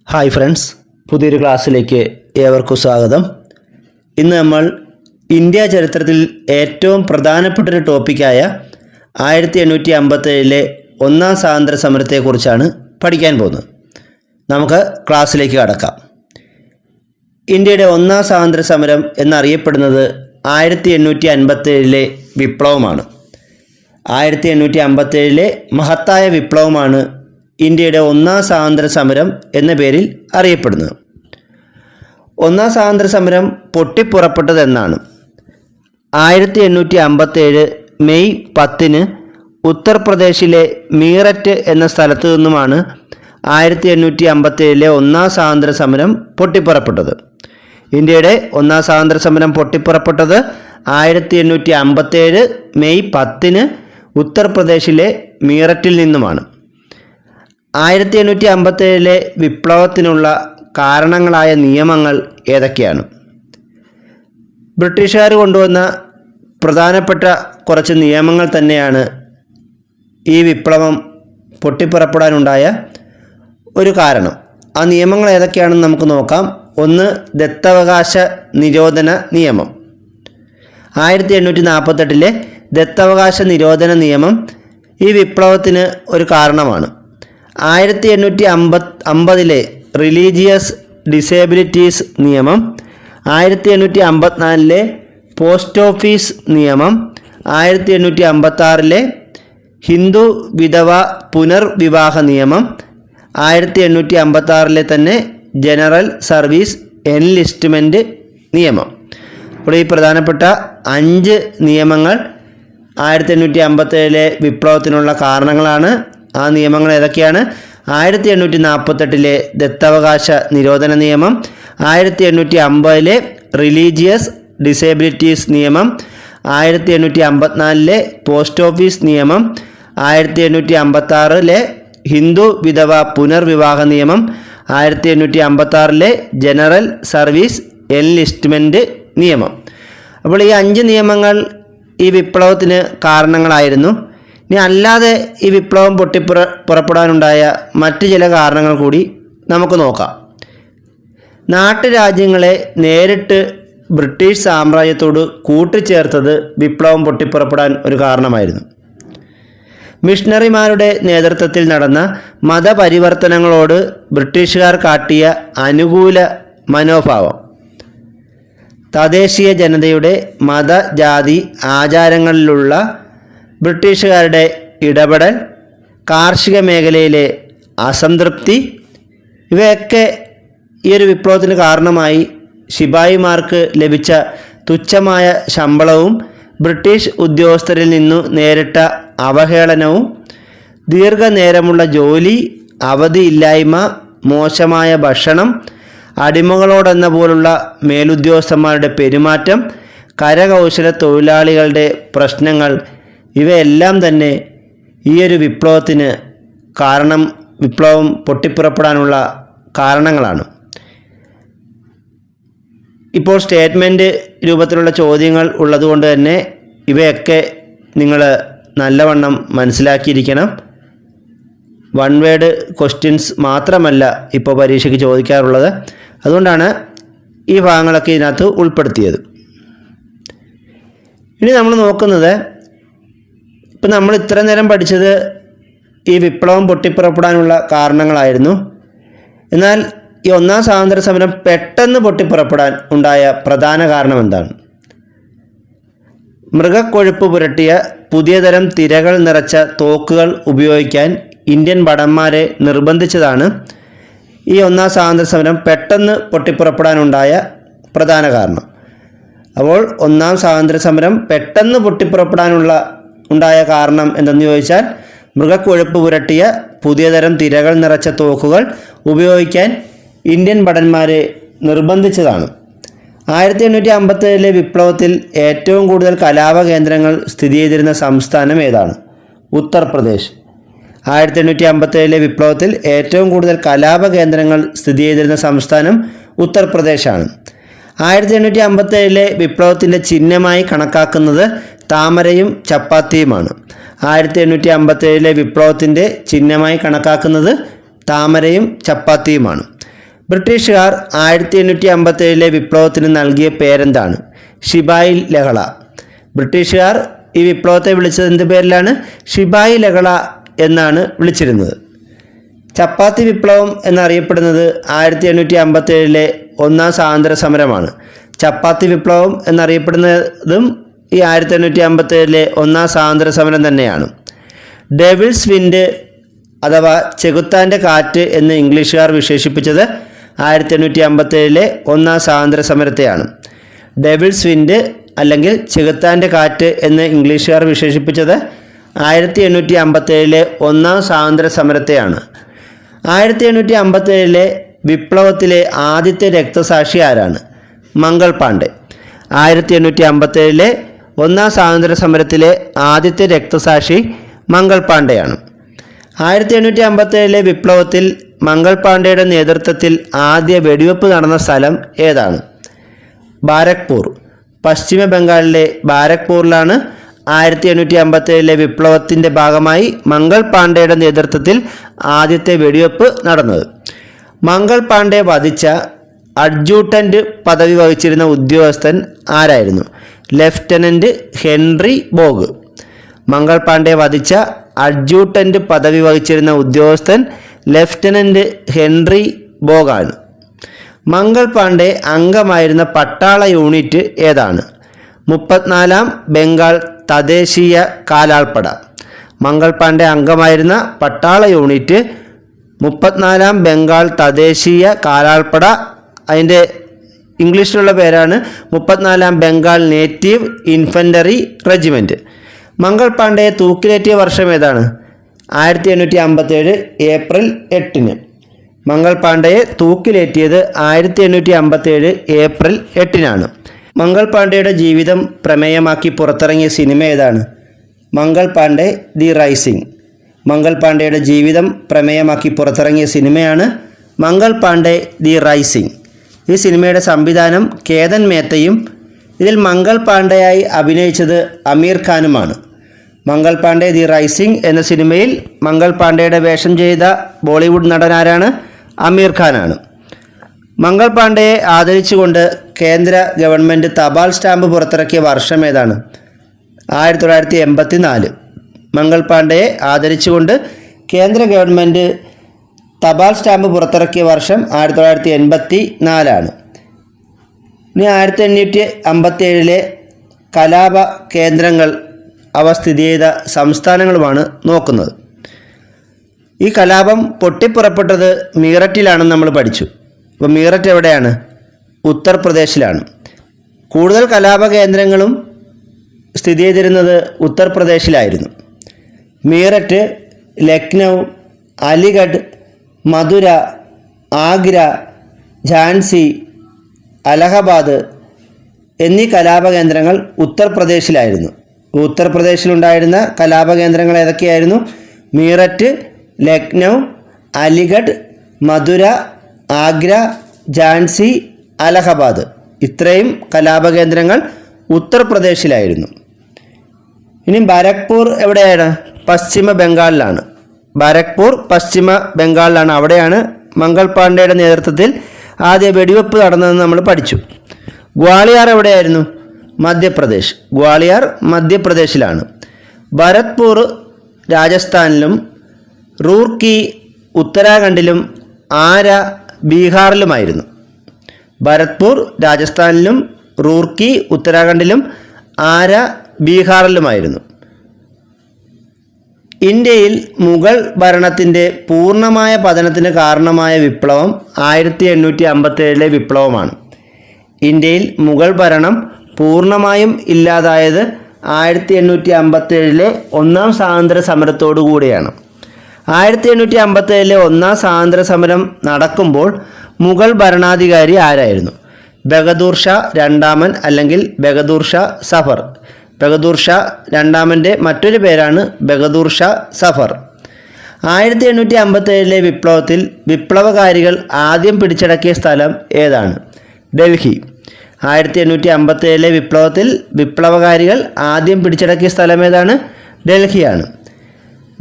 Hi friends, പുതിയൊരു ക്ലാസ്സിലേക്ക് ഏവർക്കും സ്വാഗതം. ഇന്ന് നമ്മൾ ഇന്ത്യ ചരിത്രത്തിൽ ഏറ്റവും പ്രധാനപ്പെട്ടൊരു ടോപ്പിക്കായ 1857 ഒന്നാം സ്വാതന്ത്ര്യ സമരത്തെക്കുറിച്ചാണ് പഠിക്കാൻ പോകുന്നത്. നമുക്ക് ക്ലാസ്സിലേക്ക് കടക്കാം. ഇന്ത്യയുടെ ഒന്നാം സ്വാതന്ത്ര്യ സമരം എന്നറിയപ്പെടുന്നത് 1857 വിപ്ലവമാണ്. 1857 മഹത്തായ വിപ്ലവമാണ് ഇന്ത്യയുടെ ഒന്നാം സ്വാതന്ത്ര്യ സമരം എന്ന പേരിൽ അറിയപ്പെടുന്നത്. ഒന്നാം സ്വാതന്ത്ര്യ സമരം പൊട്ടിപ്പുറപ്പെട്ടതെന്നാണ് 1857 മെയ് 10 ഉത്തർപ്രദേശിലെ മീററ്റ് എന്ന സ്ഥലത്തു നിന്നുമാണ് 1857 ഒന്നാം സ്വാതന്ത്ര്യ സമരം പൊട്ടിപ്പുറപ്പെട്ടത്. ഇന്ത്യയുടെ ഒന്നാം സ്വാതന്ത്ര്യ സമരം പൊട്ടിപ്പുറപ്പെട്ടത് 1857 മെയ് 10 ഉത്തർപ്രദേശിലെ മീററ്റിൽ നിന്നുമാണ്. 1857 വിപ്ലവത്തിനുള്ള കാരണങ്ങളായ നിയമങ്ങൾ ഏതൊക്കെയാണ്? ബ്രിട്ടീഷുകാർ കൊണ്ടുവന്ന പ്രധാനപ്പെട്ട കുറച്ച് നിയമങ്ങൾ തന്നെയാണ് ഈ വിപ്ലവം പൊട്ടിപ്പുറപ്പെടാനുണ്ടായ ഒരു കാരണം. ആ നിയമങ്ങൾ ഏതൊക്കെയാണെന്ന് നമുക്ക് നോക്കാം. ഒന്ന്, ദത്തവകാശ നിരോധന നിയമം. 1848 ദത്തവകാശ നിരോധന നിയമം ഈ വിപ്ലവത്തിന് ഒരു കാരണമാണ്. 1850 റിലീജിയസ് ഡിസേബിലിറ്റീസ് നിയമം, 1854 പോസ്റ്റ് ഓഫീസ് നിയമം, 1856 ഹിന്ദു വിധവ പുനർവിവാഹ നിയമം, 1856 തന്നെ ജനറൽ സർവീസ് എൻലിസ്റ്റ്മെൻറ്റ് നിയമം. അപ്പോൾ ഈ പ്രധാനപ്പെട്ട 5 നിയമങ്ങൾ 1857 വിപ്ലവത്തിനുള്ള കാരണങ്ങളാണ്. ആ നിയമങ്ങൾ ഏതൊക്കെയാണ്? 1848 ദത്തവകാശ നിരോധന നിയമം, 1850 റിലീജിയസ് ഡിസേബിലിറ്റീസ് നിയമം, 1854 പോസ്റ്റ് ഓഫീസ് നിയമം, 1856 ഹിന്ദു വിധവ പുനർവിവാഹ നിയമം, 1856 ജനറൽ സർവീസ് എൻലിസ്റ്റ്മെൻറ്റ് നിയമം. അപ്പോൾ ഈ 5 നിയമങ്ങൾ ഈ വിപ്ലവത്തിന് കാരണങ്ങളായിരുന്നു. ഇനി അല്ലാതെ ഈ വിപ്ലവം പുറപ്പെടാനുണ്ടായ മറ്റ് ചില കാരണങ്ങൾ കൂടി നമുക്ക് നോക്കാം. നാട്ടുരാജ്യങ്ങളെ നേരിട്ട് ബ്രിട്ടീഷ് സാമ്രാജ്യത്തോട് കൂട്ടിച്ചേർത്തത് വിപ്ലവം പൊട്ടിപ്പുറപ്പെടാൻ ഒരു കാരണമായിരുന്നു. മിഷണറിമാരുടെ നേതൃത്വത്തിൽ നടന്ന മതപരിവർത്തനങ്ങളോട് ബ്രിട്ടീഷുകാർ കാട്ടിയ അനുകൂല മനോഭാവം, തദ്ദേശീയ ജനതയുടെ മതജാതി ആചാരങ്ങളിലുള്ള ബ്രിട്ടീഷുകാരുടെ ഇടപെടൽ, കാർഷിക മേഖലയിലെ അസംതൃപ്തി, ഇവയൊക്കെ ഈ ഒരു വിപ്ലവത്തിന് കാരണമായി. ശിപായിമാർക്ക് ലഭിച്ച തുച്ഛമായ ശമ്പളവും ബ്രിട്ടീഷ് ഉദ്യോഗസ്ഥരിൽ നിന്നു നേരിട്ട അവഹേളനവും, ദീർഘനേരമുള്ള ജോലി, അവധിയില്ലായ്മ, മോശമായ ഭക്ഷണം, അടിമകളോടെന്ന പോലുള്ള മേലുദ്യോഗസ്ഥന്മാരുടെ പെരുമാറ്റം, കരകൗശല തൊഴിലാളികളുടെ പ്രശ്നങ്ങൾ, ഇവയെല്ലാം തന്നെ ഈ ഒരു വിപ്ലവത്തിന് വിപ്ലവം പൊട്ടിപ്പുറപ്പെടാനുള്ള കാരണങ്ങളാണ്. ഇപ്പോൾ സ്റ്റേറ്റ്മെൻറ്റ് രൂപത്തിലുള്ള ചോദ്യങ്ങൾ ഉള്ളതുകൊണ്ട് തന്നെ ഇവയൊക്കെ നിങ്ങൾ നല്ലവണ്ണം മനസ്സിലാക്കിയിരിക്കണം. വൺ വേഡ് ക്വസ്റ്റ്യൻസ് മാത്രമല്ല ഇപ്പോൾ പരീക്ഷയ്ക്ക് ചോദിക്കാറുള്ളത്. അതുകൊണ്ടാണ് ഈ ഭാഗങ്ങളൊക്കെ ഇതിനകത്ത് ഉൾപ്പെടുത്തിയത്. ഇനി നമ്മൾ നോക്കുന്നത്, ഇപ്പം നമ്മൾ ഇത്ര നേരം പഠിച്ചത് ഈ വിപ്ലവം പൊട്ടിപ്പുറപ്പെടാനുള്ള കാരണങ്ങളായിരുന്നു. എന്നാൽ ഈ ഒന്നാം സ്വാതന്ത്ര്യ സമരം പെട്ടെന്ന് പൊട്ടിപ്പുറപ്പെടാൻ ഉണ്ടായ പ്രധാന കാരണം എന്താണ്? മൃഗക്കൊഴുപ്പ് പുരട്ടിയ പുതിയ തരം തിരകൾ നിറച്ച തോക്കുകൾ ഉപയോഗിക്കാൻ ഇന്ത്യൻ ഭടന്മാരെ നിർബന്ധിച്ചതാണ് ഈ ഒന്നാം സ്വാതന്ത്ര്യ സമരം പെട്ടെന്ന് പൊട്ടിപ്പുറപ്പെടാനുണ്ടായ പ്രധാന കാരണം. അപ്പോൾ ഒന്നാം സ്വാതന്ത്ര്യ സമരം പെട്ടെന്ന് ഉണ്ടായ കാരണം എന്തെന്ന് ചോദിച്ചാൽ, മൃഗക്കൊഴുപ്പ് പുരട്ടിയ പുതിയ തരം തിരകൾ നിറച്ച തോക്കുകൾ ഉപയോഗിക്കാൻ ഇന്ത്യൻ ഭടന്മാരെ നിർബന്ധിച്ചതാണ്. 1857 വിപ്ലവത്തിൽ ഏറ്റവും കൂടുതൽ കലാപ കേന്ദ്രങ്ങൾ സ്ഥിതി ചെയ്തിരുന്ന സംസ്ഥാനം ഏതാണ്? ഉത്തർപ്രദേശ്. 1857 വിപ്ലവത്തിൽ ഏറ്റവും കൂടുതൽ കലാപ കേന്ദ്രങ്ങൾ സ്ഥിതി ചെയ്തിരുന്ന സംസ്ഥാനം ഉത്തർപ്രദേശാണ്. 1857 വിപ്ലവത്തിൻ്റെ ചിഹ്നമായി കണക്കാക്കുന്നത് താമരയും ചപ്പാത്തിയുമാണ്. 1857 വിപ്ലവത്തിൻ്റെ ചിഹ്നമായി കണക്കാക്കുന്നത് താമരയും ചപ്പാത്തിയുമാണ്. ബ്രിട്ടീഷുകാർ 1857 വിപ്ലവത്തിന് നൽകിയ പേരെന്താണ്? ശിപായി ലഹള. ബ്രിട്ടീഷുകാർ ഈ വിപ്ലവത്തെ വിളിച്ചത് എന്ത് പേരിലാണ്? ശിപായി ലഹള എന്നാണ് വിളിച്ചിരുന്നത്. ചപ്പാത്തി വിപ്ലവം എന്നറിയപ്പെടുന്നത് 1857 ഒന്നാം സ്വാതന്ത്ര്യ സമരമാണ്. ചപ്പാത്തി വിപ്ലവം എന്നറിയപ്പെടുന്നതും ഈ 1857 ഒന്നാം സ്വാതന്ത്ര്യ സമരം തന്നെയാണ്. ഡെവിൾസ് വിൻഡ് അഥവാ ചെകുത്താൻ്റെ കാറ്റ് എന്ന് ഇംഗ്ലീഷുകാർ വിശേഷിപ്പിച്ചത് 1857 ഒന്നാം സ്വാതന്ത്ര്യ സമരത്തെയാണ്. ഡെവിൾസ് വിൻഡ് അല്ലെങ്കിൽ ചെകുത്താൻ്റെ കാറ്റ് എന്ന് ഇംഗ്ലീഷുകാർ വിശേഷിപ്പിച്ചത് 1857 ഒന്നാം സ്വാതന്ത്ര്യ സമരത്തെയാണ്. 1857 വിപ്ലവത്തിലെ ആദ്യത്തെ രക്തസാക്ഷി ആരാണ്? മംഗൾ പാണ്ഡെ. 1857 ഒന്നാം സ്വാതന്ത്ര്യ സമരത്തിലെ ആദ്യത്തെ രക്തസാക്ഷി മംഗൾ പാണ്ഡെയാണ്. 1857 വിപ്ലവത്തിൽ മംഗൾ പാണ്ഡെയുടെ നേതൃത്വത്തിൽ ആദ്യ വെടിവെപ്പ് നടന്ന സ്ഥലം ഏതാണ്? ബാരക്പൂർ. പശ്ചിമ ബംഗാളിലെ ബാരക്പൂരിലാണ് 1857 വിപ്ലവത്തിൻ്റെ ഭാഗമായി മംഗൾ പാണ്ഡെയുടെ നേതൃത്വത്തിൽ ആദ്യത്തെ വെടിവെപ്പ് നടന്നത്. മംഗൾ പാണ്ഡെ വധിച്ച അഡ്ജൂട്ടൻ്റ് പദവി വഹിച്ചിരുന്ന ഉദ്യോഗസ്ഥൻ ആരായിരുന്നു? Lieutenant Henry Baugh. Mangal Pandey വധിച്ച അഡ്ജൂട്ടൻ്റ് പദവി വഹിച്ചിരുന്ന ഉദ്യോഗസ്ഥൻ ലെഫ്റ്റനൻ്റ് ഹെൻറി ബോഗാണ്. മംഗൾ പാണ്ഡെ അംഗമായിരുന്ന പട്ടാള യൂണിറ്റ് ഏതാണ്? 34-ാം ബംഗാൾ തദ്ദേശീയ കാലാൾപ്പട. മംഗൾ പാണ്ഡെ അംഗമായിരുന്ന പട്ടാള യൂണിറ്റ് 34-ാം ബംഗാൾ തദ്ദേശീയ കാലാൾപ്പട. അതിൻ്റെ ഇംഗ്ലീഷിലുള്ള പേരാണ് 34-ാം Bengal native infantry regiment. Mangal പാണ്ഡെയെ തൂക്കിലേറ്റിയ വർഷം ഏതാണ്? 1857 ഏപ്രിൽ 8-ന്. മംഗൾ പാണ്ഡെയെ തൂക്കിലേറ്റിയത് 1857 ഏപ്രിൽ 8-നാണ്. മംഗൾ പാണ്ഡെയുടെ ജീവിതം പ്രമേയമാക്കി പുറത്തിറങ്ങിയ സിനിമ ഏതാണ്? Mangal Pandey the rising. മംഗൾ പാണ്ഡെയുടെ ജീവിതം പ്രമേയമാക്കി പുറത്തിറങ്ങിയ സിനിമയാണ് മംഗൾ പാണ്ഡെ ദി റൈസിംഗ്. ഈ സിനിമയുടെ സംവിധാനം കേതൻ മേത്തയും ഇതിൽ മംഗൾ പാണ്ഡെയായി അഭിനയിച്ചത് അമീർ ഖാനുമാണ്. മംഗൾ പാണ്ഡെ ദി റൈസിംഗ് എന്ന സിനിമയിൽ മംഗൾ പാണ്ഡെയുടെ വേഷം ചെയ്ത ബോളിവുഡ് നടനാരാണ്? അമീർ ഖാനാണ്. മംഗൾ പാണ്ഡെയെ ആദരിച്ചുകൊണ്ട് കേന്ദ്ര ഗവൺമെൻറ് തപാൽ സ്റ്റാമ്പ് പുറത്തിറക്കിയ വർഷം ഏതാണ്? 1984. മംഗൾ പാണ്ഡെയെ ആദരിച്ചുകൊണ്ട് കേന്ദ്ര ഗവൺമെൻറ് തപാൽ സ്റ്റാമ്പ് പുറത്തിറക്കിയ വർഷം 1984. ഇനി 1857 കലാപ കേന്ദ്രങ്ങൾ അവ സ്ഥിതി ചെയ്ത സംസ്ഥാനങ്ങളുമാണ് നോക്കുന്നത്. ഈ കലാപം പൊട്ടിപ്പുറപ്പെട്ടത് മീററ്റിലാണെന്ന് നമ്മൾ പഠിച്ചു. അപ്പോൾ മീററ്റ് എവിടെയാണ്? ഉത്തർപ്രദേശിലാണ്. കൂടുതൽ കലാപ കേന്ദ്രങ്ങളും സ്ഥിതി ചെയ്തിരുന്നത് ഉത്തർപ്രദേശിലായിരുന്നു. മീററ്റ്, ലക്നൗ, അലിഗഡ്, മധുര, ആഗ്ര, ഝാൻസി, അലഹബാദ് എന്നീ കലാപകേന്ദ്രങ്ങൾ ഉത്തർപ്രദേശിലായിരുന്നു. ഉത്തർപ്രദേശിലുണ്ടായിരുന്ന കലാപകേന്ദ്രങ്ങൾ ഏതൊക്കെയായിരുന്നു? മീററ്റ്, ലക്നൗ, അലിഗഡ്, മധുര, ആഗ്ര, ഝാൻസി, അലഹബാദ്. ഇത്രയും കലാപകേന്ദ്രങ്ങൾ ഉത്തർപ്രദേശിലായിരുന്നു. ഇനി ബാരക്പൂർ എവിടെയാണ്? പശ്ചിമ ബംഗാളിലാണ്. ബാരക്പൂർ പശ്ചിമ ബംഗാളിലാണ്. അവിടെയാണ് മംഗൾ പാണ്ഡെയുടെ നേതൃത്വത്തിൽ ആദ്യ വെടിവെപ്പ് നടന്നതെന്ന് നമ്മൾ പഠിച്ചു. ഗ്വാളിയാർ എവിടെയായിരുന്നു? മധ്യപ്രദേശ്. ഗ്വാളിയാർ മധ്യപ്രദേശിലാണ്. ഭരത്പൂർ രാജസ്ഥാനിലും റൂർക്കി ഉത്തരാഖണ്ഡിലും ആര ബീഹാറിലുമായിരുന്നു. ഭരത്പൂർ രാജസ്ഥാനിലും റൂർക്കി ഉത്തരാഖണ്ഡിലും ആര ബീഹാറിലുമായിരുന്നു. ഇന്ത്യയിൽ മുഗൾ ഭരണത്തിൻ്റെ പൂർണ്ണമായ പതനത്തിന് കാരണമായ വിപ്ലവം 1857 വിപ്ലവമാണ്. ഇന്ത്യയിൽ മുഗൾ ഭരണം പൂർണ്ണമായും ഇല്ലാതായത് 1857 ഒന്നാം സ്വാതന്ത്ര്യ സമരത്തോടു കൂടിയാണ്. 1857 ഒന്നാം സ്വാതന്ത്ര്യ സമരം നടക്കുമ്പോൾ മുഗൾ ഭരണാധികാരി ആരായിരുന്നു? ബഹദൂർ ഷാ രണ്ടാമൻ അല്ലെങ്കിൽ ബഹദൂർ ഷാ സഫർ. ബഹദൂർ ഷാ രണ്ടാമൻ്റെ മറ്റൊരു പേരാണ് ബഹദൂർ ഷാ സഫർ. 1857 വിപ്ലവത്തിൽ വിപ്ലവകാരികൾ ആദ്യം പിടിച്ചടക്കിയ സ്ഥലം ഏതാണ്? ഡൽഹി. 1857 വിപ്ലവത്തിൽ വിപ്ലവകാരികൾ ആദ്യം പിടിച്ചടക്കിയ സ്ഥലം ഏതാണ്? ഡൽഹിയാണ്.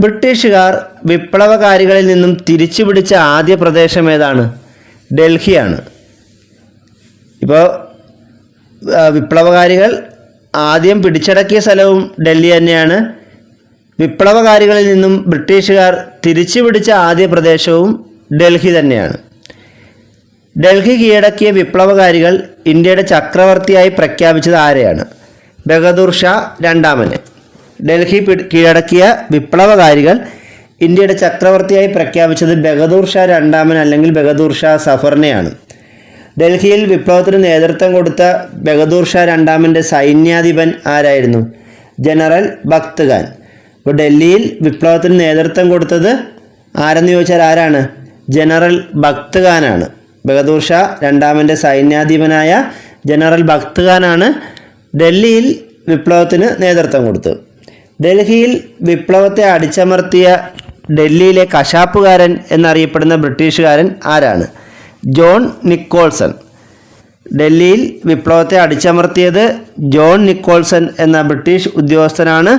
ബ്രിട്ടീഷുകാർ വിപ്ലവകാരികളിൽ നിന്നും തിരിച്ചു പിടിച്ച ആദ്യ പ്രദേശം ഏതാണ്? ഡൽഹിയാണ്. ഇപ്പോൾ വിപ്ലവകാരികൾ ആദ്യം പിടിച്ചടക്കിയ സ്ഥലവും ഡൽഹി തന്നെയാണ്. വിപ്ലവകാരികളിൽ നിന്നും ബ്രിട്ടീഷുകാർ തിരിച്ചു പിടിച്ച ആദ്യ പ്രദേശവും ഡൽഹി തന്നെയാണ്. ഡൽഹി കീഴടക്കിയ വിപ്ലവകാരികൾ ഇന്ത്യയുടെ ചക്രവർത്തിയായി പ്രഖ്യാപിച്ചത് ആരെയാണ്? ബഹദൂർ ഷാ രണ്ടാമനെ. ഡൽഹി കീഴടക്കിയ വിപ്ലവകാരികൾ ഇന്ത്യയുടെ ചക്രവർത്തിയായി പ്രഖ്യാപിച്ചത് ബഹദൂർ ഷാ രണ്ടാമൻ അല്ലെങ്കിൽ ബഹദൂർ ഷാ സഫറിനെയാണ്. ഡൽഹിയിൽ വിപ്ലവത്തിന് നേതൃത്വം കൊടുത്ത ബഹദൂർ ഷാ രണ്ടാമൻ്റെ സൈന്യാധിപൻ ആരായിരുന്നു? ജനറൽ ബക്ത് ഖാൻ. ഇപ്പോൾ ഡൽഹിയിൽ വിപ്ലവത്തിന് നേതൃത്വം കൊടുത്തത് ആരെന്ന് ചോദിച്ചാൽ ആരാണ്? ജനറൽ ബക്ത് ഖാനാണ്. ബഹദൂർ ഷാ രണ്ടാമൻ്റെ സൈന്യാധിപനായ ജനറൽ ബക്ത് ഖാനാണ് ഡൽഹിയിൽ വിപ്ലവത്തിന് നേതൃത്വം കൊടുത്തത്. ഡൽഹിയിൽ വിപ്ലവത്തെ അടിച്ചമർത്തിയ ഡൽഹിയിലെ കശാപ്പുകാരൻ എന്നറിയപ്പെടുന്ന ബ്രിട്ടീഷുകാരൻ ആരാണ്? John Nicholson. ഡൽഹിയിൽ വിപ്ലവത്തെ അടിച്ചമർത്തിയത് ജോൺ നിക്കോൾസൺ എന്ന ബ്രിട്ടീഷ് ഉദ്യോഗസ്ഥനാണ്.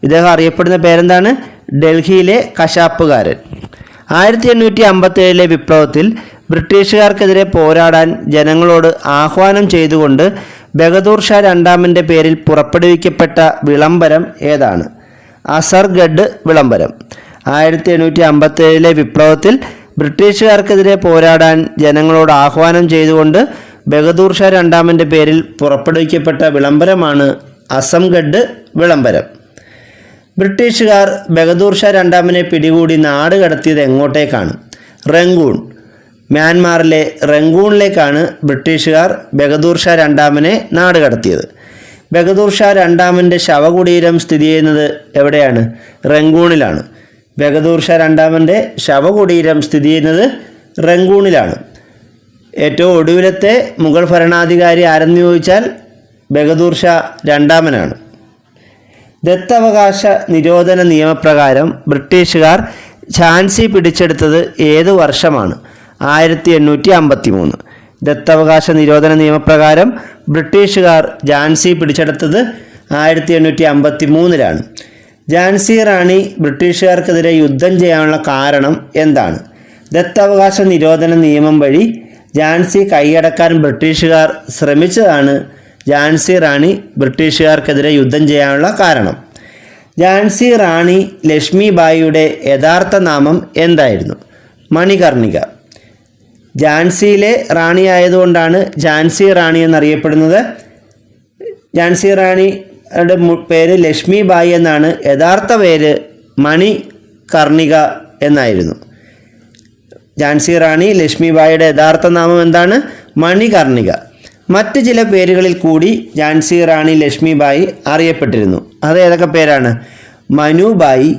ഇദ്ദേഹം അറിയപ്പെടുന്ന പേരെന്താണ്? ഡൽഹിയിലെ കശാപ്പുകാരൻ. 1857 വിപ്ലവത്തിൽ ബ്രിട്ടീഷുകാർക്കെതിരെ പോരാടാൻ ജനങ്ങളോട് ആഹ്വാനം ചെയ്തുകൊണ്ട് ബഹദൂർ ഷാ രണ്ടാമൻ്റെ പേരിൽ പുറപ്പെടുവിക്കപ്പെട്ട വിളംബരം ഏതാണ്? അസർഗഡ് വിളംബരം. 1857 വിപ്ലവത്തിൽ ബ്രിട്ടീഷുകാർക്കെതിരെ പോരാടാൻ ജനങ്ങളോട് ആഹ്വാനം ചെയ്തുകൊണ്ട് ബഹദൂർ ഷാ രണ്ടാമൻ്റെ പേരിൽ പുറപ്പെടുവിക്കപ്പെട്ട വിളംബരമാണ് അസംഗഡ് വിളംബരം. ബ്രിട്ടീഷുകാർ ബഹദൂർ ഷാ രണ്ടാമനെ പിടികൂടി നാട് കടത്തിയത് എങ്ങോട്ടേക്കാണ്? റംഗൂൺ. മ്യാൻമാറിലെ റംഗൂണിലേക്കാണ് ബ്രിട്ടീഷുകാർ ബഹദൂർ ഷാ രണ്ടാമനെ നാട് കടത്തിയത്. ബഹദൂർ ഷാ രണ്ടാമൻ്റെ ശവകുടീരം സ്ഥിതി ചെയ്യുന്നത് എവിടെയാണ്? റംഗൂണിലാണ്. ബഹദൂർ ഷാ രണ്ടാമൻ്റെ ശവകുടീരം സ്ഥിതി ചെയ്യുന്നത് റംഗൂണിലാണ്. ഏറ്റവും ഒടുവിലത്തെ മുഗൾ ഭരണാധികാരി ആരെന്ന് ചോദിച്ചാൽ ബഹദൂർ ഷാ രണ്ടാമനാണ്. ദത്തവകാശ നിരോധന നിയമപ്രകാരം ബ്രിട്ടീഷുകാർ ഝാൻസി പിടിച്ചെടുത്തത് ഏത് വർഷമാണ്? 1853. ദത്തവകാശ നിരോധന നിയമപ്രകാരം ബ്രിട്ടീഷുകാർ ഝാൻസി പിടിച്ചെടുത്തത് 1853 ഝാൻസി റാണി ബ്രിട്ടീഷുകാർക്കെതിരെ യുദ്ധം ചെയ്യാനുള്ള കാരണം എന്താണ്? ദത്തവകാശ നിരോധന നിയമം വഴി ഝാൻസി കൈയടക്കാൻ ബ്രിട്ടീഷുകാർ ശ്രമിച്ചതാണ് ഝാൻസി റാണി ബ്രിട്ടീഷുകാർക്കെതിരെ യുദ്ധം ചെയ്യാനുള്ള കാരണം. ഝാൻസി റാണി ലക്ഷ്മി ബായിയുടെ യഥാർത്ഥ നാമം എന്തായിരുന്നു? മണികർണിക. ഝാൻസിയിലെ റാണി ആയതുകൊണ്ടാണ് ഝാൻസി റാണി എന്നറിയപ്പെടുന്നത്. ഝാൻസി റാണിയുടെ പേര് ലക്ഷ്മി ബായി എന്നാണ്. യഥാർത്ഥ പേര് മണികർണിക എന്നായിരുന്നു. ഝാൻസി റാണി ലക്ഷ്മി ബായിയുടെ യഥാർത്ഥ നാമം എന്താണ്? മണികർണിക. മറ്റ് ചില പേരുകളിൽ കൂടി ഝാൻസി റാണി ലക്ഷ്മി ബായി അറിയപ്പെട്ടിരുന്നു. അത് ഏതൊക്കെ പേരാണ്? മനുബായി,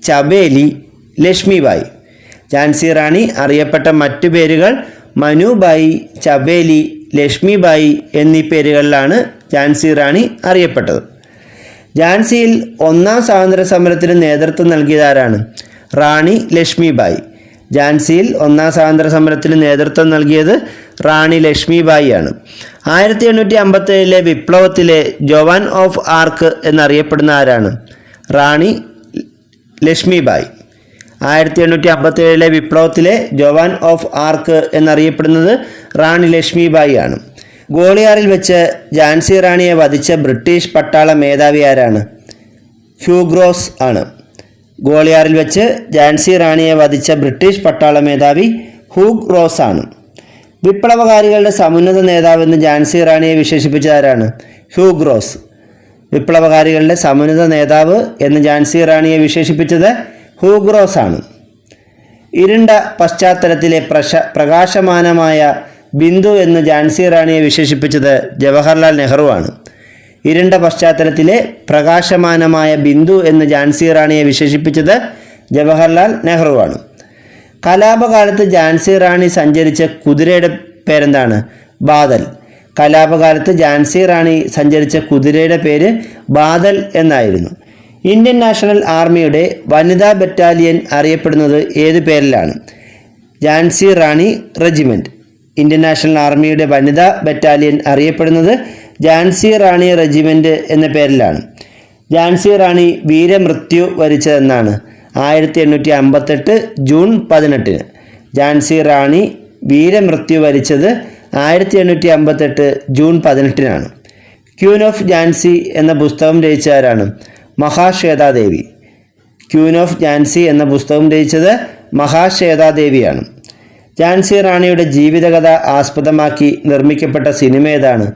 ചബേലി, ലക്ഷ്മി ബായി. ഝാൻസി റാണി അറിയപ്പെട്ട മറ്റു പേരുകൾ മനുബായി, ചബേലി, ലക്ഷ്മി ബായി എന്നീ പേരുകളിലാണ് ഝാൻസി റാണി അറിയപ്പെട്ടത്. ഝാൻസിയിൽ ഒന്നാം സ്വാതന്ത്ര്യ സമരത്തിന് നേതൃത്വം നൽകിയതാരാണ്? റാണി ലക്ഷ്മി ബായി. ഝാൻസിയിൽ ഒന്നാം സ്വാതന്ത്ര്യ സമരത്തിന് നേതൃത്വം നൽകിയത് റാണി ലക്ഷ്മി ബായി ആണ്. 1857 വിപ്ലവത്തിലെ ജവാൻ ഓഫ് ആർക്ക് എന്നറിയപ്പെടുന്ന ആരാണ്? റാണി ലക്ഷ്മി ബായി. 1857 വിപ്ലവത്തിലെ ജവാൻ ഓഫ് ആർക്ക് എന്നറിയപ്പെടുന്നത് റാണി ലക്ഷ്മി ബായി ആണ്. ഗോളിയാറിൽ വെച്ച് ഝാൻസി റാണിയെ വധിച്ച ബ്രിട്ടീഷ് പട്ടാള മേധാവി ആരാണ്? ഹ്യൂഗ്രോസ് ആണ്. ഗോളിയാറിൽ വെച്ച് ഝാൻസി റാണിയെ വധിച്ച ബ്രിട്ടീഷ് പട്ടാള മേധാവി ഹ്യൂഗ്രോസ് ആണ്. വിപ്ലവകാരികളുടെ സമുന്നത നേതാവെന്ന് ഝാൻസി റാണിയെ വിശേഷിപ്പിച്ചതാരാണ്? ഹ്യൂഗ്രോസ്. വിപ്ലവകാരികളുടെ സമുന്നത നേതാവ് എന്ന് ഝാൻസി റാണിയെ വിശേഷിപ്പിച്ചത് ഹ്യൂഗ്രോസ് ആണ്. ഇരുണ്ട പശ്ചാത്തലത്തിലെ പ്രകാശമാനമായ ബിന്ദു എന്ന് ഝാൻസി റാണിയെ വിശേഷിപ്പിച്ചത് ജവഹർലാൽ നെഹ്റു ആണ്. ഇരുണ്ട പശ്ചാത്തലത്തിലെ പ്രകാശമാനമായ ബിന്ദു എന്ന് ഝാൻസി റാണിയെ വിശേഷിപ്പിച്ചത് ജവഹർലാൽ നെഹ്റു ആണ്. കലാപകാലത്ത് ഝാൻസി റാണി സഞ്ചരിച്ച കുതിരയുടെ പേരെന്താണ്? ബാദൽ. കലാപകാലത്ത് ഝാൻസി റാണി സഞ്ചരിച്ച കുതിരയുടെ പേര് ബാദൽ എന്നായിരുന്നു. ഇന്ത്യൻ നാഷണൽ ആർമിയുടെ വനിതാ ബറ്റാലിയൻ അറിയപ്പെടുന്നത് ഏത് പേരിലാണ്? ഝാൻസി റാണി റെജിമെൻറ്റ്. ഇന്ത്യൻ നാഷണൽ ആർമിയുടെ വനിതാ ബറ്റാലിയൻ അറിയപ്പെടുന്നത് ഝാൻസി റാണി റെജിമെൻറ്റ് എന്ന പേരിലാണ്. ഝാൻസി റാണി വീരമൃത്യു വരിച്ചതെന്നാണ്? 1858 ജൂൺ 18. ഝാൻസി റാണി വീരമൃത്യു വരിച്ചത് 1858 ജൂൺ 18-നാണ്. ക്യൂൻ ഓഫ് ഝാൻസി എന്ന പുസ്തകം രചിച്ചവരാണ്? മഹാശ്വേതാദേവി. ക്യൂൻ ഓഫ് ഝാൻസി എന്ന പുസ്തകം രചിച്ചത് മഹാശ്വേതാദേവിയാണ്. ഝാൻസി റാണിയുടെ ജീവിതകഥ ആസ്പദമാക്കി നിർമ്മിക്കപ്പെട്ട സിനിമ ഏതാണ്?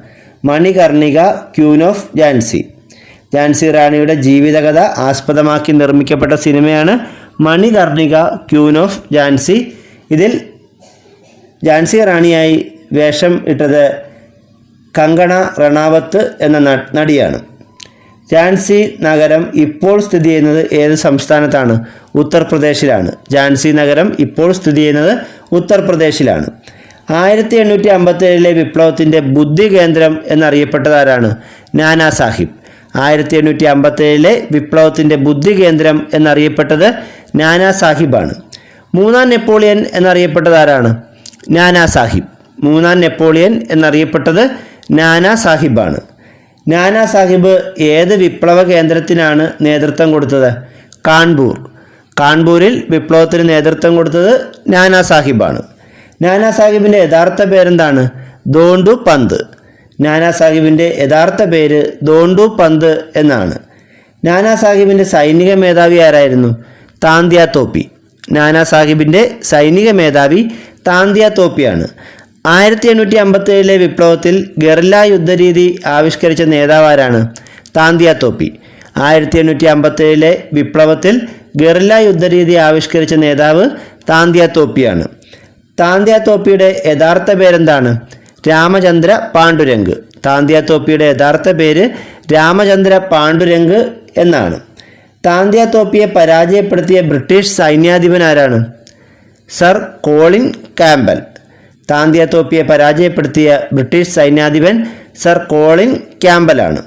Manikarnika queen of Jhansi. ഝാൻസി റാണിയുടെ ജീവിതകഥ ആസ്പദമാക്കി നിർമ്മിക്കപ്പെട്ട സിനിമയാണ് മണികർണിക ക്യൂൻ ഓഫ് ഝാൻസി. ഇതിൽ ഝാൻസി റാണിയായി വേഷം ഇട്ടത് കങ്കണ റണാവത്ത് എന്ന നടിയാണ്. ഝാൻസി നഗരം ഇപ്പോൾ സ്ഥിതി ചെയ്യുന്നത് ഏത് സംസ്ഥാനത്താണ്? ഉത്തർപ്രദേശിലാണ്. ഝാൻസി നഗരം ഇപ്പോൾ സ്ഥിതി ചെയ്യുന്നത് ഉത്തർപ്രദേശിലാണ്. 1857 വിപ്ലവത്തിൻ്റെ ബുദ്ധി കേന്ദ്രം എന്നറിയപ്പെട്ടതാരാണ്? നാനാ സാഹിബ്. 1857 വിപ്ലവത്തിൻ്റെ ബുദ്ധി കേന്ദ്രം എന്നറിയപ്പെട്ടത് നാനാ സാഹിബാണ്. മൂന്നാം നെപ്പോളിയൻ എന്നറിയപ്പെട്ടതാരാണ്? നാനാ സാഹിബ്. മൂന്നാം നെപ്പോളിയൻ എന്നറിയപ്പെട്ടത് നാനാ സാഹിബാണ്. നാനാ സാഹിബ് ഏത് വിപ്ലവ കേന്ദ്രത്തിനാണ് നേതൃത്വം കൊടുത്തത്? കാൺപൂർ. കാൺപൂരിൽ വിപ്ലവത്തിന് നേതൃത്വം കൊടുത്തത് നാനാ സാഹിബാണ്. നാനാ സാഹിബിൻ്റെ യഥാർത്ഥ പേരെന്താണ്? ദോണ്ടു പന്ത്. നാനാ സാഹിബിൻ്റെ യഥാർത്ഥ പേര് ദോണ്ടു പന്ത് എന്നാണ്. നാനാ സാഹിബിൻ്റെ സൈനിക മേധാവി ആരായിരുന്നു? താന്തിയ തോപ്പി. നാനാ സാഹിബിൻ്റെ സൈനിക മേധാവി താന്തിയ തോപ്പിയാണ്. 1857 വിപ്ലവത്തിൽ ഗറില്ല യുദ്ധരീതി ആവിഷ്കരിച്ച നേതാവാരാണ്? താന്തിയ തോപ്പി. 1857 വിപ്ലവത്തിൽ ഗറില്ല യുദ്ധരീതി ആവിഷ്കരിച്ച നേതാവ് താന്തിയ തോപ്പിയാണ്. താന്തിയ തോപ്പിയുടെ യഥാർത്ഥ പേരെന്താണ്? രാമചന്ദ്ര പാണ്ഡുരംഗ്. താന്തിയ തോപ്പിയുടെ യഥാർത്ഥ പേര് രാമചന്ദ്ര പാണ്ഡുരംഗ് എന്നാണ്. താന്തിയ തോപ്പിയെ പരാജയപ്പെടുത്തിയ ബ്രിട്ടീഷ് സൈന്യാധിപൻ ആരാണ്? Sir Colin Campbell. Tantia Tope പരാജയപ്പെടുത്തിയ ബ്രിട്ടീഷ് സൈന്യാധിപൻ സർ കോളിൻ ക്യാമ്പലാണ്.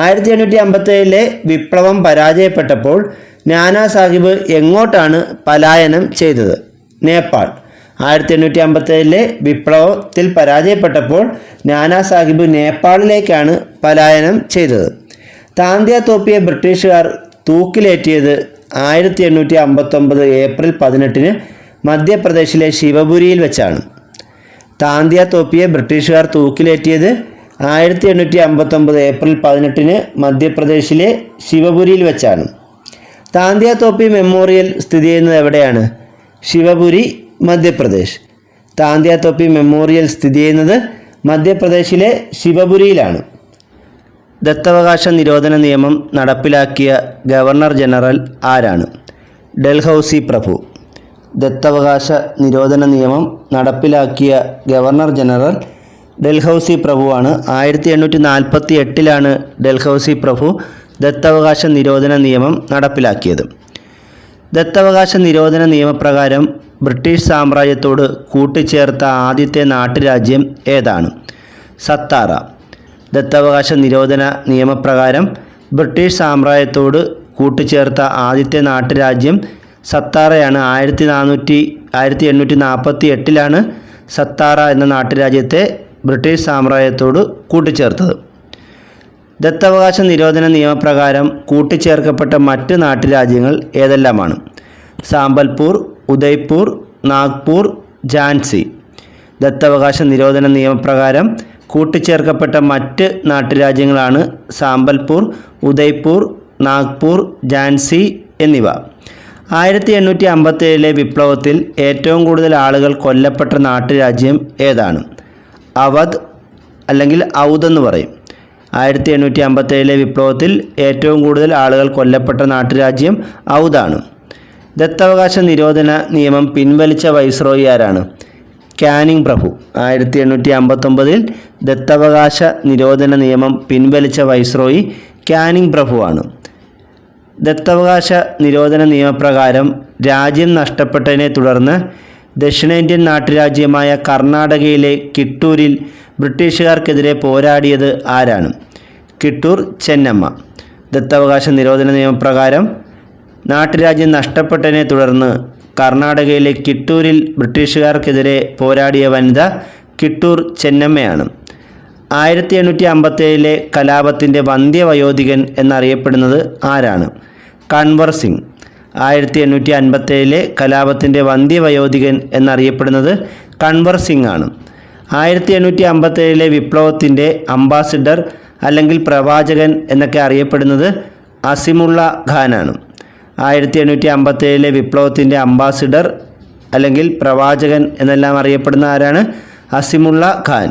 1857 വിപ്ലവം പരാജയപ്പെട്ടപ്പോൾ നാനാ സാഹിബ് എങ്ങോട്ടാണ് പലായനം ചെയ്തത്? നേപ്പാൾ. 1857 വിപ്ലവത്തിൽ പരാജയപ്പെട്ടപ്പോൾ നാനാ സാഹിബ് നേപ്പാളിലേക്കാണ് പലായനം ചെയ്തത്. താന്തിയ തോപ്പിയെ ബ്രിട്ടീഷുകാർ തൂക്കിലേറ്റിയത് 1859 ഏപ്രിൽ 18-ന് മധ്യപ്രദേശിലെ ശിവപുരിയിൽ വെച്ചാണ്. താന്തിയ തോപ്പിയെ ബ്രിട്ടീഷുകാർ തൂക്കിലേറ്റിയത് 1859 ഏപ്രിൽ 18-ന് മധ്യപ്രദേശിലെ ശിവപുരിയിൽ വെച്ചാണ്. താന്തിയ തോപ്പി മെമ്മോറിയൽ സ്ഥിതി ചെയ്യുന്നത് എവിടെയാണ്? ശിവപുരി, മധ്യപ്രദേശ്. താന്തിയ തോപ്പി മെമ്മോറിയൽ സ്ഥിതി ചെയ്യുന്നത് മധ്യപ്രദേശിലെ ശിവപുരിയിലാണ്. ദത്തവകാശ നിരോധന നിയമം നടപ്പിലാക്കിയ ഗവർണർ ജനറൽ ആരാണ്? ഡൽഹൌസി പ്രഭു. ദത്തവകാശ നിരോധന നിയമം നടപ്പിലാക്കിയ ഗവർണർ ജനറൽ ഡൽഹൌസി പ്രഭുവാണ്. 1848 ഡൽഹൌസി പ്രഭു ദത്തവകാശ നിരോധന നിയമം നടപ്പിലാക്കിയത്. ദത്തവകാശ നിരോധന നിയമപ്രകാരം ബ്രിട്ടീഷ് സാമ്രാജ്യത്തോട് കൂട്ടിച്ചേർത്ത ആദ്യത്തെ നാട്ടുരാജ്യം ഏതാണ്? സത്താറ. ദത്തവകാശ നിരോധന നിയമപ്രകാരം ബ്രിട്ടീഷ് സാമ്രാജ്യത്തോട് കൂട്ടിച്ചേർത്ത ആദ്യത്തെ നാട്ടുരാജ്യം സത്താറയാണ്. 1848 സത്താറ എന്ന നാട്ടുരാജ്യത്തെ ബ്രിട്ടീഷ് സാമ്രാജ്യത്തോട് കൂട്ടിച്ചേർത്തത്. ദത്തവകാശ നിരോധന നിയമപ്രകാരം കൂട്ടിച്ചേർക്കപ്പെട്ട മറ്റ് നാട്ടുരാജ്യങ്ങൾ ഏതെല്ലാമാണ്? സാമ്പൽപൂർ, ഉദയ്പൂർ, നാഗ്പൂർ, ഝാൻസി. ദത്തവകാശ നിരോധന നിയമപ്രകാരം കൂട്ടിച്ചേർക്കപ്പെട്ട മറ്റ് നാട്ടുരാജ്യങ്ങളാണ് സാമ്പൽപൂർ, ഉദയ്പൂർ, നാഗ്പൂർ, ഝാൻസി എന്നിവ. 1857 വിപ്ലവത്തിൽ ഏറ്റവും കൂടുതൽ ആളുകൾ കൊല്ലപ്പെട്ട നാട്ടുരാജ്യം ഏതാണ്? അവധ് അല്ലെങ്കിൽ ഔധ് എന്ന് പറയും. 1857 വിപ്ലവത്തിൽ ഏറ്റവും കൂടുതൽ ആളുകൾ കൊല്ലപ്പെട്ട നാട്ടുരാജ്യം ഔധാണ്. ദത്തവകാശ നിരോധന നിയമം പിൻവലിച്ച വൈസ്രോയി ആരാണ്? കാനിങ് പ്രഭു. 1859 ദത്തവകാശ നിരോധന നിയമം പിൻവലിച്ച വൈസ്രോയി കാനിങ് പ്രഭുവാണ്. ദത്തവകാശ നിരോധന നിയമപ്രകാരം രാജ്യം നഷ്ടപ്പെട്ടതിനെ തുടർന്ന് ദക്ഷിണേന്ത്യൻ നാട്ടുരാജ്യമായ കർണാടകയിലെ കിട്ടൂരിൽ ബ്രിട്ടീഷുകാർക്കെതിരെ പോരാടിയത് ആരാണ്? കിട്ടൂർ ചെന്നമ്മ. ദത്തവകാശ നിരോധന നിയമപ്രകാരം നാട്ടുരാജ്യം നഷ്ടപ്പെട്ടതിനെ തുടർന്ന് കർണാടകയിലെ കിട്ടൂരിൽ ബ്രിട്ടീഷുകാർക്കെതിരെ പോരാടിയ വനിത കിട്ടൂർ ചെന്നമ്മയാണ്. 1857 കലാപത്തിൻ്റെ വന്ധ്യവയോധികൻ എന്നറിയപ്പെടുന്നത് ആരാണ്? കൻവർ സിംഗ്. 1857 കലാപത്തിൻ്റെ വന്ധ്യവയോധികൻ എന്നറിയപ്പെടുന്നത് കൺവർ സിംഗ് ആണ്. 1857 വിപ്ലവത്തിൻ്റെ അംബാസിഡർ അല്ലെങ്കിൽ പ്രവാചകൻ എന്നൊക്കെ അറിയപ്പെടുന്നത് അസിമുള്ള ഖാനാണ്. 1857 വിപ്ലവത്തിൻ്റെ അംബാസിഡർ അല്ലെങ്കിൽ പ്രവാചകൻ എന്നെല്ലാം അറിയപ്പെടുന്ന ആരാണ്? അസിമുള്ള ഖാൻ.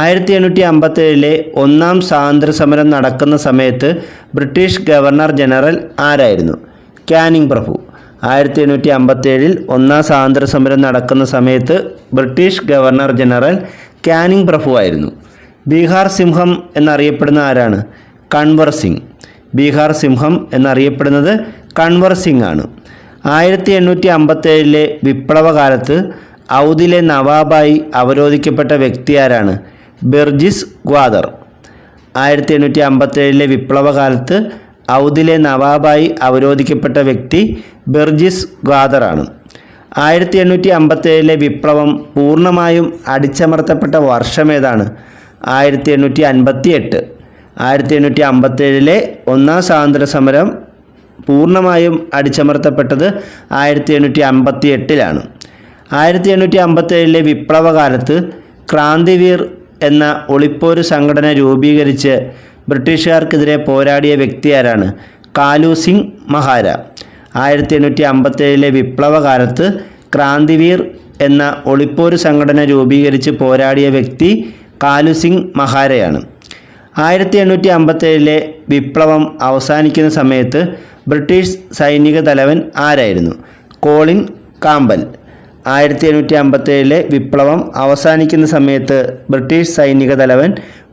1857 ഒന്നാം സ്വാതന്ത്ര്യ സമരം നടക്കുന്ന സമയത്ത് ബ്രിട്ടീഷ് ഗവർണർ ജനറൽ ആരായിരുന്നു? കാനിങ് പ്രഭു. 1857 ഒന്നാം സ്വാതന്ത്ര്യ സമരം നടക്കുന്ന സമയത്ത് ബ്രിട്ടീഷ് ഗവർണർ ജനറൽ കാനിങ് പ്രഭു ആയിരുന്നു. ബീഹാർ സിംഹം എന്നറിയപ്പെടുന്ന ആരാണ്? കൺവർ സിംഗ്. ബീഹാർ സിംഹം എന്നറിയപ്പെടുന്നത് കൺവർ സിംഗ് ആണ്. 1857 വിപ്ലവകാലത്ത് ഔദിലെ നവാബായി അവരോധിക്കപ്പെട്ട വ്യക്തി ആരാണ്? ബിർജിസ് ഗ്വാദർ. 1857 വിപ്ലവകാലത്ത് ഔദിലെ നവാബായി അവരോധിക്കപ്പെട്ട വ്യക്തി ബിർജിസ് ഗ്വാദറാണ്. 1857 വിപ്ലവം പൂർണ്ണമായും അടിച്ചമർത്തപ്പെട്ട വർഷമേതാണ്? 1858. 1857 ഒന്നാം സ്വാതന്ത്ര്യ സമരം പൂർണ്ണമായും അടിച്ചമർത്തപ്പെട്ടത് 1858 1857 വിപ്ലവകാലത്ത് ക്രാന്തിവീർ എന്ന ഒളിപ്പോര് സംഘടന രൂപീകരിച്ച് ബ്രിട്ടീഷുകാർക്കെതിരെ പോരാടിയ വ്യക്തി ആരാണ്? കാലു സിംഗ് മഹാര. 1857 വിപ്ലവകാലത്ത് ക്രാന്തിവീർ എന്ന ഒളിപ്പോര് സംഘടന രൂപീകരിച്ച് പോരാടിയ വ്യക്തി കാലു സിംഗ് മഹാരയാണ്. 1857 വിപ്ലവം അവസാനിക്കുന്ന സമയത്ത് ബ്രിട്ടീഷ് സൈനിക തലവൻ ആരായിരുന്നു? Colin Campbell. 1857 വിപ്ലവം അവസാനിക്കുന്ന സമയത്ത് ബ്രിട്ടീഷ് സൈനിക തലവൻ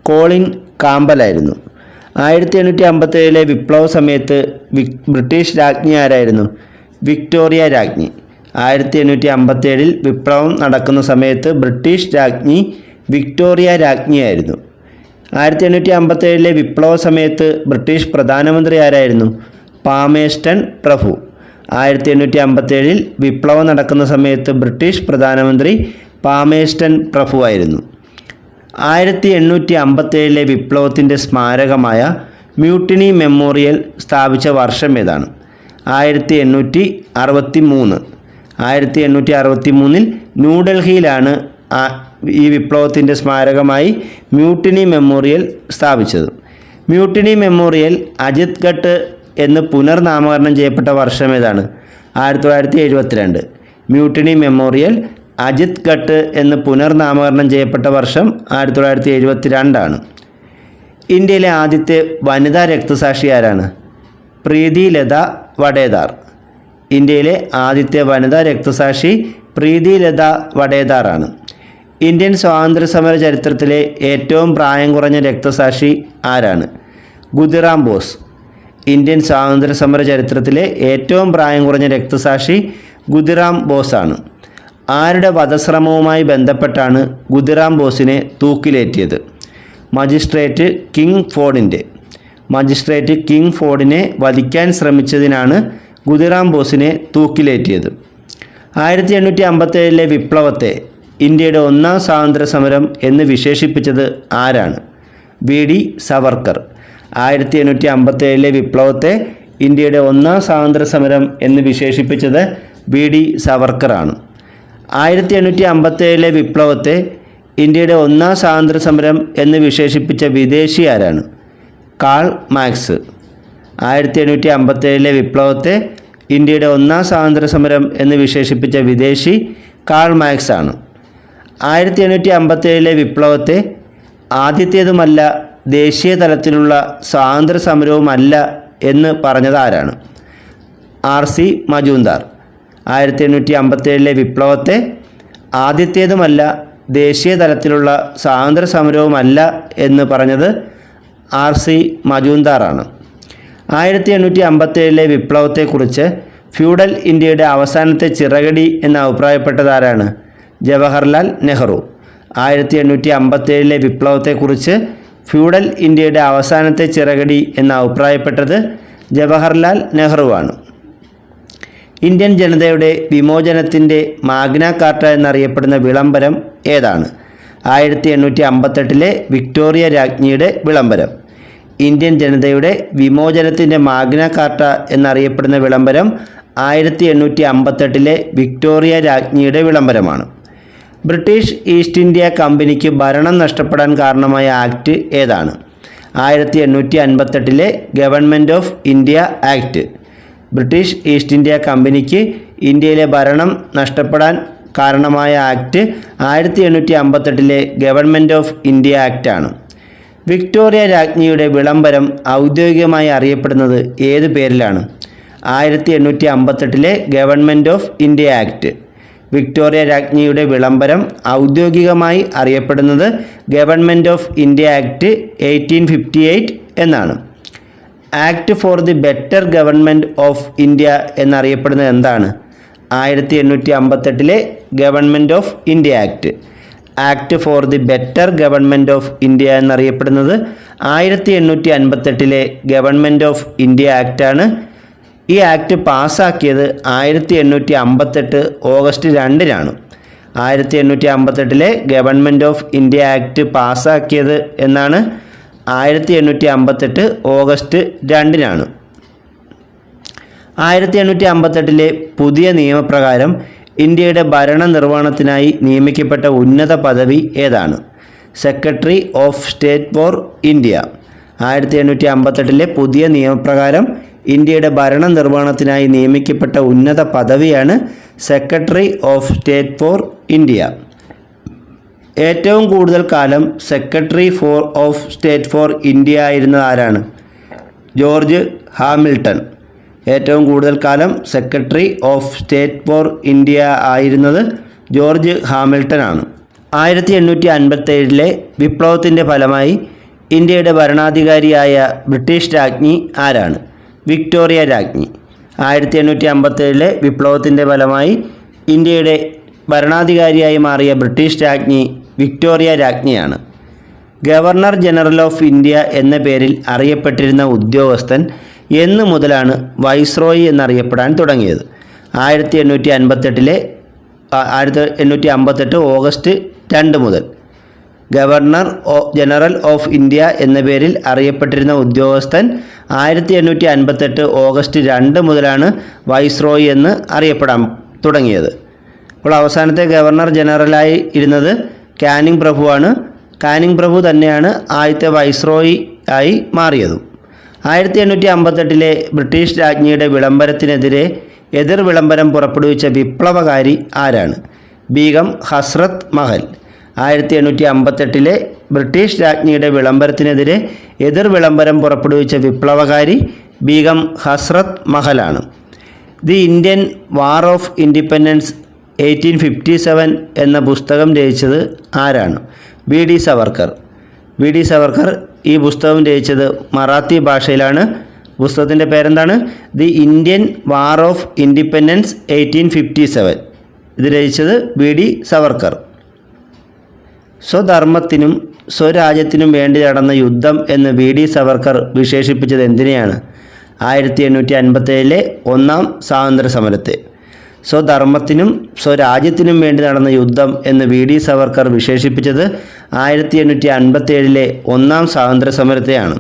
കോളിൻ കാമ്പലായിരുന്നു. 1857 വിപ്ലവ സമയത്ത് ബ്രിട്ടീഷ് രാജ്ഞി ആരായിരുന്നു? വിക്ടോറിയ രാജ്ഞി. 1857 വിപ്ലവം നടക്കുന്ന സമയത്ത് ബ്രിട്ടീഷ് രാജ്ഞി വിക്ടോറിയ രാജ്ഞിയായിരുന്നു. 1857 വിപ്ലവ സമയത്ത് ബ്രിട്ടീഷ് പ്രധാനമന്ത്രി ആരായിരുന്നു? പാമേസ്റ്റൺ പ്രഭു. 1857 വിപ്ലവം നടക്കുന്ന സമയത്ത് ബ്രിട്ടീഷ് പ്രധാനമന്ത്രി പാമേസ്റ്റൺ പ്രഭു ആയിരുന്നു. 1857 വിപ്ലവത്തിൻ്റെ സ്മാരകമായ മ്യൂട്ടിനി മെമ്മോറിയൽ സ്ഥാപിച്ച വർഷം ഏതാണ്? 1863. 1863 ന്യൂഡൽഹിയിലാണ് ഈ വിപ്ലവത്തിൻ്റെ സ്മാരകമായി മ്യൂട്ടിനി മെമ്മോറിയൽ സ്ഥാപിച്ചത്. മ്യൂട്ടിനി മെമ്മോറിയൽ അജിത് ഘട്ട് എന്ന് പുനർനാമകരണം ചെയ്യപ്പെട്ട വർഷം ഏതാണ്? 1972. മ്യൂട്ടിനി മെമ്മോറിയൽ അജിത് ഘട്ട് എന്ന് പുനർനാമകരണം ചെയ്യപ്പെട്ട വർഷം 1972 ഇന്ത്യയിലെ ആദ്യത്തെ വനിതാ രക്തസാക്ഷി ആരാണ്? പ്രീതി ലത വഡേദാർ. ഇന്ത്യയിലെ ആദ്യത്തെ വനിതാ രക്തസാക്ഷി പ്രീതി ലത വഡേദാറാണ്. ഇന്ത്യൻ സ്വാതന്ത്ര്യ സമര ചരിത്രത്തിലെ ഏറ്റവും പ്രായം കുറഞ്ഞ രക്തസാക്ഷി ആരാണ്? ഖുദിറാം ബോസ്. ഇന്ത്യൻ സ്വാതന്ത്ര്യ സമര ചരിത്രത്തിലെ ഏറ്റവും പ്രായം കുറഞ്ഞ രക്തസാക്ഷി ഖുദിറാം ബോസാണ്. ആരുടെ വധശ്രമവുമായി ബന്ധപ്പെട്ടാണ് ഖുദിറാം ബോസിനെ തൂക്കിലേറ്റിയത്? മജിസ്ട്രേറ്റ് കിങ് ഫോർഡിൻ്റെ. മജിസ്ട്രേറ്റ് കിങ് ഫോർഡിനെ വധിക്കാൻ ശ്രമിച്ചതിനാണ് ഖുദിറാം ബോസിനെ തൂക്കിലേറ്റിയത്. 1857 വിപ്ലവത്തെ ഇന്ത്യയുടെ ഒന്നാം സ്വാതന്ത്ര്യ സമരം എന്ന് വിശേഷിപ്പിച്ചത് ആരാണ്? V D Savarkar. 1857 വിപ്ലവത്തെ ഇന്ത്യയുടെ ഒന്നാം സ്വാതന്ത്ര്യ സമരം എന്ന് വിശേഷിപ്പിച്ചത് വി ഡി സവർക്കറാണ്. 1857 വിപ്ലവത്തെ ഇന്ത്യയുടെ ഒന്നാം സ്വാതന്ത്ര്യ സമരം എന്ന് വിശേഷിപ്പിച്ച വിദേശി ആരാണ്? Karl Marx. 1857 വിപ്ലവത്തെ ഇന്ത്യയുടെ ഒന്നാം സ്വാതന്ത്ര്യ സമരം എന്ന് വിശേഷിപ്പിച്ച വിദേശി കാൾ മാക്സ് ആണ്. 1857 വിപ്ലവത്തെ ആദ്യത്തേതുമല്ല ദേശീയ തലത്തിലുള്ള സ്വാതന്ത്ര്യ സമരവുമല്ല എന്ന് പറഞ്ഞത് ആരാണ്? R.C. മജൂംദാർ. 1857 വിപ്ലവത്തെ ആദ്യത്തേതുമല്ല ദേശീയ തലത്തിലുള്ള സ്വാതന്ത്ര്യ സമരവുമല്ല എന്ന് പറഞ്ഞത് R.C. മജൂംദാറാണ്. 1857 വിപ്ലവത്തെക്കുറിച്ച് ഫ്യൂഡൽ ഇന്ത്യയുടെ അവസാനത്തെ ചിറകടി എന്ന് അഭിപ്രായപ്പെട്ടത് ആരാണ്? ജവഹർലാൽ നെഹ്റു. 1857 വിപ്ലവത്തെക്കുറിച്ച് ഫ്യൂഡൽ ഇന്ത്യയുടെ അവസാനത്തെ ചിറകടി എന്ന് അഭിപ്രായപ്പെട്ടത് ജവഹർലാൽ നെഹ്റുവാണ്. ഇന്ത്യൻ ജനതയുടെ വിമോചനത്തിൻ്റെ മാഗ്ന കാർട്ട എന്നറിയപ്പെടുന്ന വിളംബരം ഏതാണ്? 1858 വിക്ടോറിയ രാജ്ഞിയുടെ വിളംബരം. ഇന്ത്യൻ ജനതയുടെ വിമോചനത്തിൻ്റെ മാഗ്ന കാർട്ട എന്നറിയപ്പെടുന്ന വിളംബരം 1858 വിക്ടോറിയ രാജ്ഞിയുടെ വിളംബരമാണ്. ബ്രിട്ടീഷ് ഈസ്റ്റ് ഇന്ത്യ കമ്പനിക്ക് ഭരണം നഷ്ടപ്പെടാൻ കാരണമായ ആക്ട് ഏതാണ്? 1858 government of India act. British east India കമ്പനിക്ക് ഇന്ത്യയിലെ ഭരണം നഷ്ടപ്പെടാൻ കാരണമായ ആക്ട് 1858 ഗവൺമെൻറ് ഓഫ് ഇന്ത്യ ആക്റ്റാണ്. വിക്ടോറിയ രാജ്ഞിയുടെ വിളംബരം ഔദ്യോഗികമായി അറിയപ്പെടുന്നത് ഏത് പേരിലാണ്? 1858 ഗവൺമെൻറ് ഓഫ് ഇന്ത്യ ആക്ട്. വിക്ടോറിയ രാജ്ഞിയുടെ വിളംബരം ഔദ്യോഗികമായി അറിയപ്പെടുന്നത് ഗവൺമെൻറ് ഓഫ് ഇന്ത്യ ആക്ട് 1858 എന്നാണ്. Act for the better government of India എന്നറിയപ്പെടുന്നത് എന്താണ്? 1858 government of India act. Act for the better government of India എന്നറിയപ്പെടുന്നത് 1858 ഗവൺമെൻറ് ഓഫ് ഇന്ത്യ ആക്റ്റാണ്. ഈ ആക്ട് പാസ്സാക്കിയത് 1858 ഓഗസ്റ്റ് 2-നാണ്. 1858 ഗവൺമെൻറ് ഓഫ് ഇന്ത്യ ആക്ട് പാസ്സാക്കിയത് എന്നാണ്? 1858 ഓഗസ്റ്റ് 2-നാണ്. 1858 പുതിയ നിയമപ്രകാരം ഇന്ത്യയുടെ ഭരണനിർവഹണത്തിനായി നിയമിക്കപ്പെട്ട ഉന്നത പദവി ഏതാണ്? Secretary of state four India. 1858 പുതിയ നിയമപ്രകാരം ഇന്ത്യയുടെ ഭരണനിർവഹണത്തിനായി നിയമിക്കപ്പെട്ട ഉന്നത പദവിയാണ് secretary of state four India. ഏറ്റവും കൂടുതൽ കാലം secretary of state for India ആയിരുന്നത് ആരാണ്? George Hamilton. ഏറ്റവും കൂടുതൽ കാലം secretary of state for India ആയിരുന്നത് ജോർജ് ഹാമിൽട്ടൺ ആണ്. 1857 വിപ്ലവത്തിൻ്റെ ഫലമായി ഇന്ത്യയുടെ ഭരണാധികാരിയായ ബ്രിട്ടീഷ് രാജ്ഞി ആരാണ്? വിക്ടോറിയ രാജ്ഞി. 1857 വിപ്ലവത്തിൻ്റെ ഫലമായി ഇന്ത്യയുടെ ഭരണാധികാരിയായി മാറിയ ബ്രിട്ടീഷ് രാജ്ഞി വിക്ടോറിയ രാജ്ഞിയാണ്. ഗവർണർ ജനറൽ ഓഫ് ഇന്ത്യ എന്ന പേരിൽ അറിയപ്പെട്ടിരുന്ന ഉദ്യോഗസ്ഥൻ എന്നു മുതലാണ് വൈസ്രോയി എന്നറിയപ്പെടാൻ തുടങ്ങിയത്? 1858 ഓഗസ്റ്റ് 2 മുതൽ. ഗവർണർ ജനറൽ ഓഫ് ഇന്ത്യ എന്ന പേരിൽ അറിയപ്പെട്ടിരുന്ന ഉദ്യോഗസ്ഥൻ 1858 ഓഗസ്റ്റ് 2 മുതലാണ് വൈസ്രോയി എന്ന് അറിയപ്പെടാൻ തുടങ്ങിയത്. അപ്പോൾ അവസാനത്തെ ഗവർണർ ജനറലായി ഇരുന്നത് കാനിങ് പ്രഭുവാണ്. കാനിങ് പ്രഭു തന്നെയാണ് ആദ്യത്തെ വൈസ്രോയി ആയി മാറിയതും. 1858 ബ്രിട്ടീഷ് രാജ്ഞിയുടെ വിളംബരത്തിനെതിരെ എതിർ വിളംബരം പുറപ്പെടുവിച്ച വിപ്ലവകാരി ആരാണ്? ബീഗം ഹസ്രത്ത് മഹൽ. 1858 ബ്രിട്ടീഷ് രാജ്ഞിയുടെ വിളംബരത്തിനെതിരെ എതിർ വിളംബരം പുറപ്പെടുവിച്ച വിപ്ലവകാരി ബീഗം ഹസ്രത്ത് മഹലാണ്. The Indian war of independence 1857 എന്ന പുസ്തകം രചിച്ചത് ആരാണ്? V D Savarkar. V D Savarkar ഈ പുസ്തകം രചിച്ചത് മറാത്തി ഭാഷയിലാണ്. പുസ്തകത്തിൻ്റെ പേരെന്താണ്? The Indian war of independence 1857. ഇത് രചിച്ചത് വി ഡി സവർക്കർ. സ്വധർമ്മത്തിനും സ്വരാജ്യത്തിനും വേണ്ടി നടന്ന യുദ്ധം എന്ന് വി ഡി സവർക്കർ വിശേഷിപ്പിച്ചത് എന്തിനെയാണ്? 1857 ഒന്നാം സ്വാതന്ത്ര്യ സമരത്തെ. സ്വധർമ്മത്തിനും സ്വരാജ്യത്തിനും വേണ്ടി നടന്ന യുദ്ധം എന്ന് വി ഡി സവർക്കർ വിശേഷിപ്പിച്ചത് 1857 ഒന്നാം സ്വാതന്ത്ര്യ സമരത്തെയാണ്.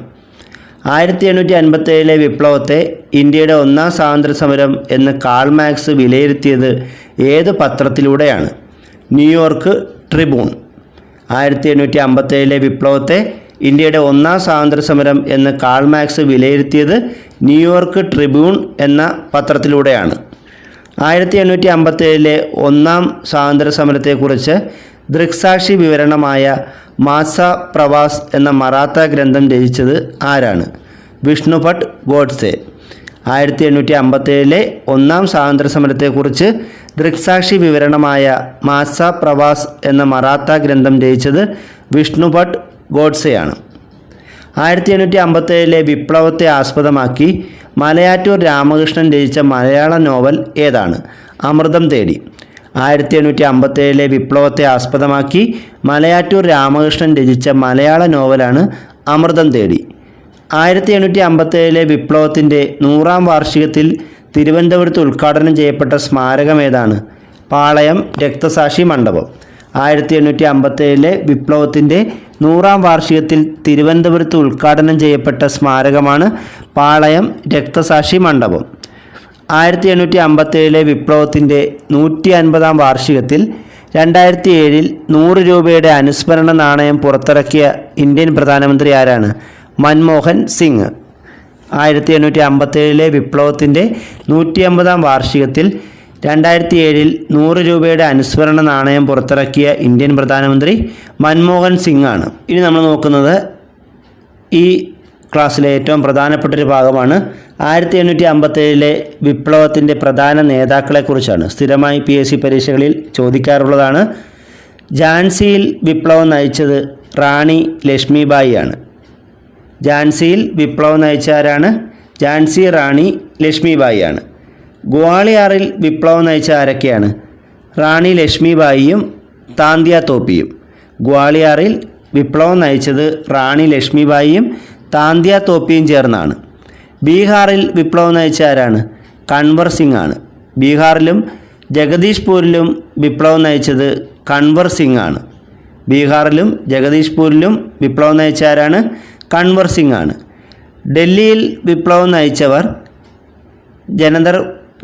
1857 വിപ്ലവത്തെ ഇന്ത്യയുടെ ഒന്നാം സ്വാതന്ത്ര്യ സമരം എന്ന് കാൾ മാർക്സ് വിലയിരുത്തിയത് ഏത് പത്രത്തിലൂടെയാണ്? New York Tribune. 1857 വിപ്ലവത്തെ ഇന്ത്യയുടെ ഒന്നാം സ്വാതന്ത്ര്യ സമരം എന്ന് കാൾ മാർക്സ് വിലയിരുത്തിയത് ന്യൂയോർക്ക് ട്രിബ്യൂൺ എന്ന പത്രത്തിലൂടെയാണ്. 1857 ഒന്നാം സ്വാതന്ത്ര്യ സമരത്തെക്കുറിച്ച് ദൃക്സാക്ഷി വിവരണമായ മാസ പ്രവാസ് എന്ന മറാത്ത ഗ്രന്ഥം രചിച്ചത് ആരാണ്? വിഷ്ണുഭട്ട് ഗോഡ്സെ. 1857 ഒന്നാം സ്വാതന്ത്ര്യ സമരത്തെക്കുറിച്ച് ദൃക്സാക്ഷി വിവരണമായ മാസ പ്രവാസ് എന്ന മറാത്ത ഗ്രന്ഥം രചിച്ചത് വിഷ്ണുഭട്ട് ഗോഡ്സെയാണ്. 1857 വിപ്ലവത്തെ ആസ്പദമാക്കി മലയാറ്റൂർ രാമകൃഷ്ണൻ രചിച്ച മലയാള നോവൽ ഏതാണ്? അമൃതം തേടി. 1857 വിപ്ലവത്തെ ആസ്പദമാക്കി മലയാറ്റൂർ രാമകൃഷ്ണൻ രചിച്ച മലയാള നോവലാണ് അമൃതം തേടി. 1857 വിപ്ലവത്തിൻ്റെ 100ാം വാർഷികത്തിൽ തിരുവനന്തപുരത്ത് ഉദ്ഘാടനം ചെയ്യപ്പെട്ട സ്മാരകം ഏതാണ്? പാളയം രക്തസാക്ഷി മണ്ഡപം. 1857 വിപ്ലവത്തിൻ്റെ 100ാം വാർഷികത്തിൽ തിരുവനന്തപുരത്ത് ഉദ്ഘാടനം ചെയ്യപ്പെട്ട സ്മാരകമാണ് പാളയം രക്തസാക്ഷി മണ്ഡപം. 1857 വിപ്ലവത്തിൻ്റെ 150ാം വാർഷികത്തിൽ 2007 100 രൂപയുടെ അനുസ്മരണ നാണയം പുറത്തിറക്കിയ ഇന്ത്യൻ പ്രധാനമന്ത്രി ആരാണ്? മൻമോഹൻ സിംഗ്. 1857 വിപ്ലവത്തിൻ്റെ 150-ാം വാർഷികത്തിൽ 2007 100 രൂപയുടെ അനുസ്മരണ നാണയം പുറത്തിറക്കിയ ഇന്ത്യൻ പ്രധാനമന്ത്രി മൻമോഹൻ സിംഗ് ആണ്. ഇനി നമ്മൾ നോക്കുന്നത് ഈ ക്ലാസ്സിലെ ഏറ്റവും പ്രധാനപ്പെട്ടൊരു ഭാഗമാണ്. 1857 വിപ്ലവത്തിൻ്റെ പ്രധാന നേതാക്കളെക്കുറിച്ചാണ്. സ്ഥിരമായി PSC പരീക്ഷകളിൽ ചോദിക്കാറുള്ളതാണ്. ഝാൻസിയിൽ വിപ്ലവം നയിച്ചത് റാണി ലക്ഷ്മിബായി ആണ്. ഝാൻസിയിൽ വിപ്ലവം നയിച്ച ആരാണ്? ഝാൻസി റാണി ലക്ഷ്മിബായി ആണ്. ഗ്വാളിയാറിൽ വിപ്ലവം നയിച്ച ആരൊക്കെയാണ്? റാണി ലക്ഷ്മിബായിയും താന്തിയ തോപ്പിയും. ഗ്വാളിയാറിൽ വിപ്ലവം നയിച്ചത് റാണി ലക്ഷ്മിബായിയും താന്തിയ തോപ്പിയും ചേർന്നാണ്. ബീഹാറിൽ വിപ്ലവം നയിച്ച ആരാണ്? കൻവർ സിംഗ് ആണ്. ബീഹാറിലും ജഗദീഷ്പൂരിലും വിപ്ലവം നയിച്ചത് കൻവർ സിംഗ് ആണ്. ബീഹാറിലും ജഗദീഷ്പൂരിലും വിപ്ലവം നയിച്ച ആരാണ്? കൻവർ സിംഗ് ആണ്. ഡൽഹിയിൽ വിപ്ലവം നയിച്ചവർ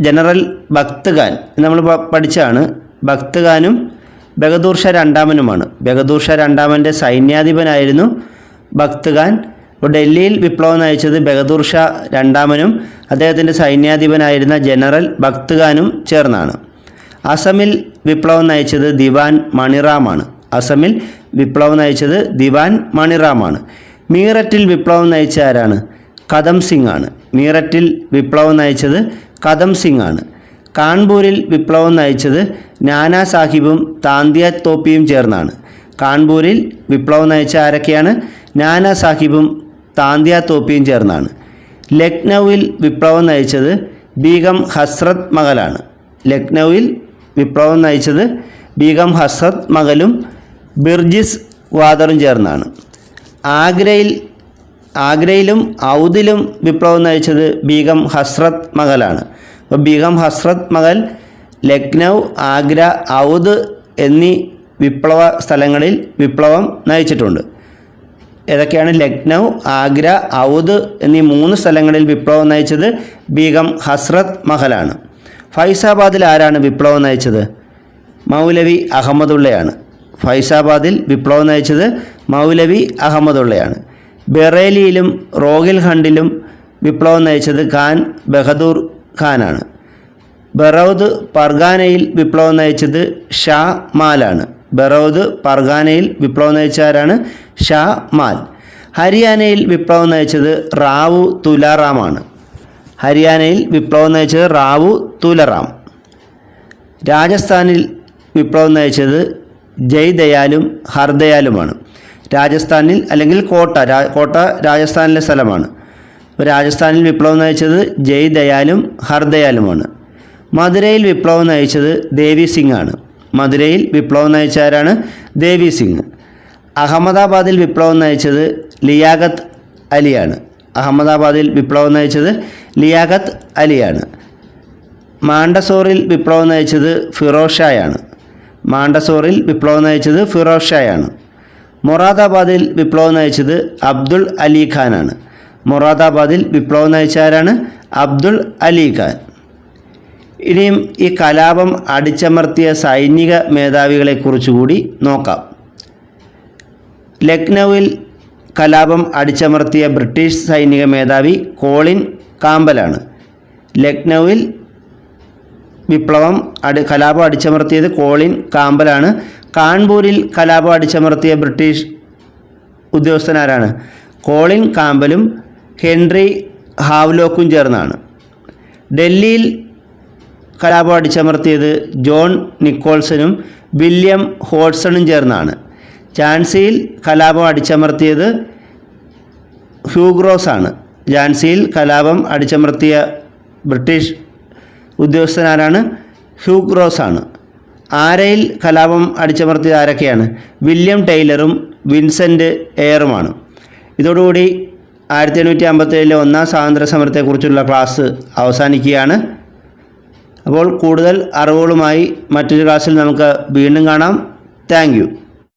ജനറൽ ബഖ്ത് ഖാൻ നമ്മൾ പഠിച്ചാണ്. ബഖ്ത് ഖാനും ബഹദൂർ ഷാ രണ്ടാമനുമാണ്. ബഹദൂർ ഷാ രണ്ടാമൻ്റെ സൈന്യാധിപനായിരുന്നു ബഖ്ത് ഖാൻ. അപ്പോൾ ഡൽഹിയിൽ വിപ്ലവം നയിച്ചത് ബഹദൂർ ഷാ രണ്ടാമനും അദ്ദേഹത്തിൻ്റെ സൈന്യാധിപനായിരുന്ന ജനറൽ ബഖ്ത് ഖാനും ചേർന്നാണ്. അസമിൽ വിപ്ലവം നയിച്ചത് ദിവാൻ മണിറാമാണ്. അസമിൽ വിപ്ലവം നയിച്ചത് ദിവാൻ മണിറാമാണ്. മീററ്റിൽ വിപ്ലവം നയിച്ച ആരാണ്? കദം സിംഗ് ആണ്. മീററ്റിൽ വിപ്ലവം നയിച്ചത് കദം സിംഗ് ആണ്. കാൺപൂരിൽ വിപ്ലവം നയിച്ചത് നാനാ സാഹിബും താന്തിയ തോപ്പിയും ചേർന്നാണ്. കാൺപൂരിൽ വിപ്ലവം നയിച്ച ആരൊക്കെയാണ്? നാനാ സാഹിബും താന്തിയ തോപ്പിയും ചേർന്നാണ്. ലക്നൌവിൽ വിപ്ലവം നയിച്ചത് ബീഗം ഹസ്രത്ത് മഹലാണ്. ലക്നൌവിൽ വിപ്ലവം നയിച്ചത് ബീഗം ഹസ്രത്ത് മഹലും ബിർജിസ് ഗ്വാദറും ചേർന്നാണ്. ആഗ്രയിലും ഔദിലും വിപ്ലവം നയിച്ചത് ബീഗം ഹസ്രത്ത് മഹലാണ്. അപ്പോൾ ബീഗം ഹസ്രത്ത് മഹൽ ലക്നൗ, ആഗ്ര, ഔദ് എന്നീ വിപ്ലവ സ്ഥലങ്ങളിൽ വിപ്ലവം നയിച്ചിട്ടുണ്ട്. ഏതൊക്കെയാണ്? ലക്നൗ, ആഗ്ര, ഔദ് എന്നീ 3 സ്ഥലങ്ങളിൽ വിപ്ലവം നയിച്ചത് ബീഗം ഹസ്രത്ത് മഹലാണ്. ഫൈസാബാദിൽ ആരാണ് വിപ്ലവം നയിച്ചത്? മൗലവി അഹമ്മദുള്ളയാണ്. ഫൈസാബാദിൽ വിപ്ലവം നയിച്ചത് മൗലവി അഹമ്മദുള്ളയാണ്. ബറേലിയിലും റോഹിൽഖണ്ഡിലും വിപ്ലവം നയിച്ചത് ഖാൻ ബഹദൂർ ഖാനാണ്. ബറൗദ് പർഗാനയിൽ വിപ്ലവം നയിച്ചത് ഷാ മാലാണ്. ബറൗദ് പർഗാനയിൽ വിപ്ലവം നയിച്ച ആരാണ്? ഷാ മാൽ. ഹരിയാനയിൽ വിപ്ലവം നയിച്ചത് റാവു തുലാറാമാണ്. ഹരിയാനയിൽ വിപ്ലവം നയിച്ചത് റാവു തുലറാം. രാജസ്ഥാനിൽ വിപ്ലവം നയിച്ചത് ജയ്ദയാലും ഹർദയാലുമാണ്. രാജസ്ഥാനിൽ അല്ലെങ്കിൽ കോട്ട രാജസ്ഥാനിലെ സ്ഥലമാണ്. രാജസ്ഥാനിൽ വിപ്ലവം നയിച്ചത് ജയ്ദയാലും ഹർദയാലുമാണ്. മധുരയിൽ വിപ്ലവം നയിച്ചത് ദേവി സിംഗ് ആണ്. മധുരയിൽ വിപ്ലവം നയിച്ച ആരാണ്? ദേവി സിംഗ്. അഹമ്മദാബാദിൽ വിപ്ലവം നയിച്ചത് ലിയാഖത്ത് അലിയാണ്. അഹമ്മദാബാദിൽ വിപ്ലവം നയിച്ചത് ലിയാഖത്ത് അലിയാണ്. മാണ്ടസോറിൽ വിപ്ലവം നയിച്ചത് ഫിറോസ് ഷായാണ്. മാണ്ടസോറിൽ വിപ്ലവം നയിച്ചത് ഫിറോസ് ഷായാണ്. മൊറാദാബാദിൽ വിപ്ലവം നയിച്ചത് അബ്ദുൾ അലി ഖാനാണ്. മൊറാദാബാദിൽ വിപ്ലവം നയിച്ച ആരാണ്? അബ്ദുൾ അലി ഖാൻ. ഇനിയും ഈ കലാപം അടിച്ചമർത്തിയ സൈനിക മേധാവികളെക്കുറിച്ചുകൂടി നോക്കാം. ലക്നൌവിൽ കലാപം അടിച്ചമർത്തിയ ബ്രിട്ടീഷ് സൈനിക മേധാവി കോളിൻ കാമ്പലാണ്. ലക്നൌവിൽ കലാപം അടിച്ചമർത്തിയത് കോളിൻ കാമ്പലാണ്. കാൺപൂരിൽ കലാപം അടിച്ചമർത്തിയ ബ്രിട്ടീഷ് ഉദ്യോഗസ്ഥനാരാണ്? കോളിൻ കാമ്പലും ഹെൻറി ഹാവ്ലോക്കും ചേർന്നാണ്. ഡൽഹിയിൽ കലാപം അടിച്ചമർത്തിയത് ജോൺ നിക്കോൾസണും വില്യം ഹോഡ്സണും ചേർന്നാണ്. ഝാൻസിയിൽ കലാപം അടിച്ചമർത്തിയത് ഹ്യൂഗ്രോസ് ആണ്. ഝാൻസിയിൽ കലാപം അടിച്ചമർത്തിയ ബ്രിട്ടീഷ് ഉദ്യോഗസ്ഥനാരാണ്? ഹ്യൂഗ്രോസ് ആണ്. ആരയിൽ കലാപം അടിച്ചമർത്തിയ ആരൊക്കെയാണ്? വില്യം ടൈലറും വിൻസെൻ്റ് എയറുമാണ്. ഇതോടുകൂടി 1857 ഒന്നാം സ്വാതന്ത്ര്യ സമരത്തെക്കുറിച്ചുള്ള ക്ലാസ് അവസാനിക്കുകയാണ്. അപ്പോൾ കൂടുതൽ അറിവുകളുമായി മറ്റൊരു ക്ലാസ്സിൽ നമുക്ക് വീണ്ടും കാണാം. Thank you.